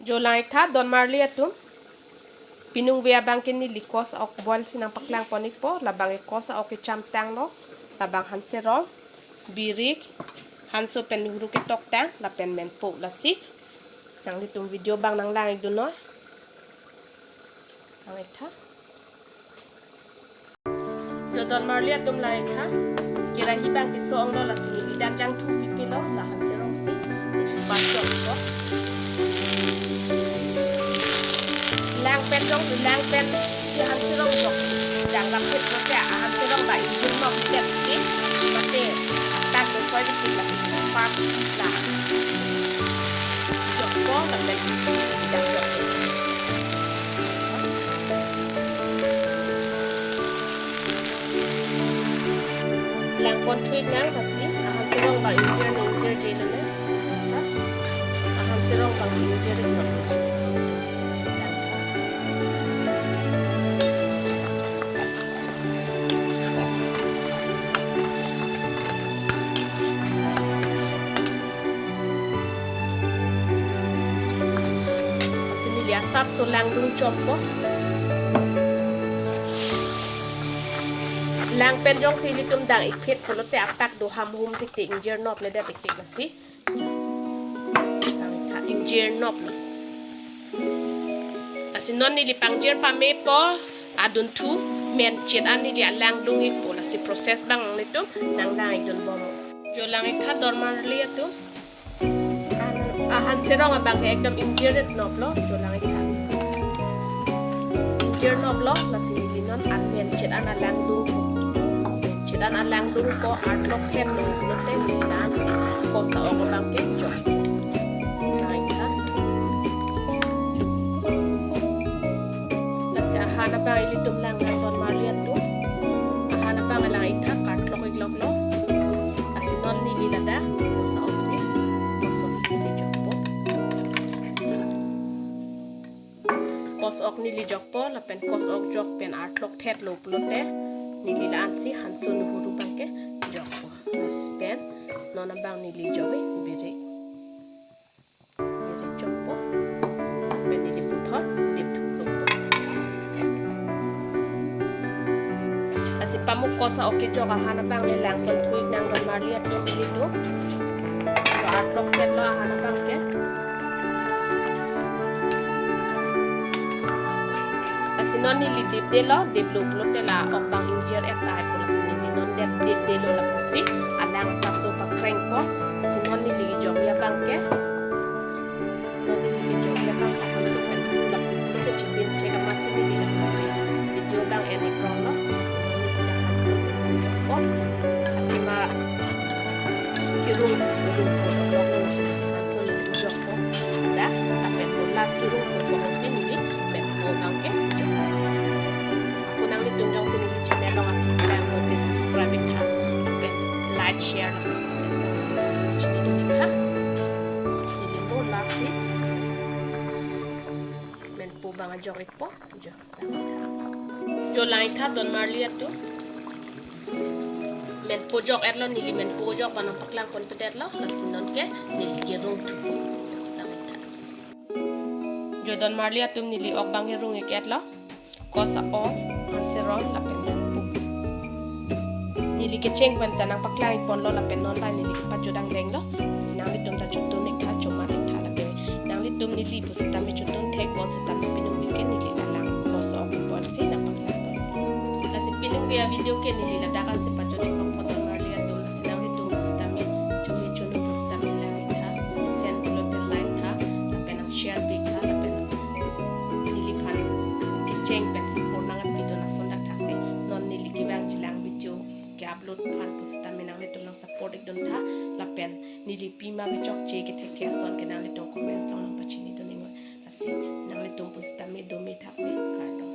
Jolai tha don marlia tum pinung via bangkin ni likos ok boil sinang paklang ponik po labang ikos ok cham tang no labang hanserol birik hanso pen huru ki tok tang la pen men po la si nang litum video bang nang lang du no nang tha lo don marlia tum lai tha kira hi bang ki so ong lo la si ni dan jang thu pi lo la hanserol si pa so ko lang pen dong lang pen si hanserol ko dang lam pet ko ka hanserol ba in mo ki ki mate tak ko ko di la pa la ko la pen dang lang kon tweet nang kasi hanserol ba in je na hanserol ba si je rin sap so lang dung chop po lang pen jong si litum dang ikhet ko lote apak do ham hum tik tik injer nop le da tik tik si dang tha injer nop na asin non ni li pangjer pa me po adun thu men chet an ni dia lang dung ik po la si process bang litum nang dang idon bom jo lang ik tha dormar li tu han serong abang ekdom injer nop lo jo lang ik of lo la sinilinon an men chet an alang dung chet an alang dung ko art lock head lo lo te milan si ko sa o ko bang ke jo right ha la si hana ba ili tum lang nang don marlian tu hana ba ngalang itha art lock iglok lo asinon ni lilada ko sa o si ko so si ni jo po kos ok ni li jok po la pen kos ok jok pen art lock thet lo plote ni li lan si hanso nu huru bangke jok po las pen nona bang ni li jobe bere jok po pen ni li puthot dip thuk lo po asi pamuk kosa ok jok hana bang ni lang pon thuik nang don marlia to li to art lock thet lo hana bang ke sinon ni dip de lo dip lo de la ok bang injer et tai po la sinon ni non dip de lo la pusi alang sap so pa kreng po sinon ni li jok ya bang ke non ni li jok ya bang ka so pen la pu de chipin che ka masin ni la pusi video bang en ikron lo sinon ni da kan so jok po atima kirung po lo ko so so ni jok po da apen po las kirung po hasin ni pen po bang ke tunjang sini di channel lo akan mo subscribe ka like share chini dun ka ini mo last men po bang jorik po jo line tha don marlia tu men po jok erlo nili men po jok banang paklang confident lo lasinon ke nili gerung tu jo don marlia tum nili ok bang gerung iket lo kosa o hanserol la pen nili ke cheng ban tanang paklai pon lo la pen non la nili ke pajodang deng lo sinang li tum ta chutum nek tha choma nek tha la pe nang li tum nili pu sita me chutum thek bon sita me pinung mi ke nili la lang kosa o pon si na paklai pon la si pinung via video ke nili la dakan si pajodek ko pon marlia tum sinang li tum sita me chumi chunu pu sita me la nek tha send lo pe like tha la pen ang share big tha la pen nili phan ke cheng pen upload pan pusta menang le tulang support ek don tha la pen nili pima be chok che ke thek thek son ke nang le to comments long pachini don ingo asi nang le tum pusta me do me thak me ka do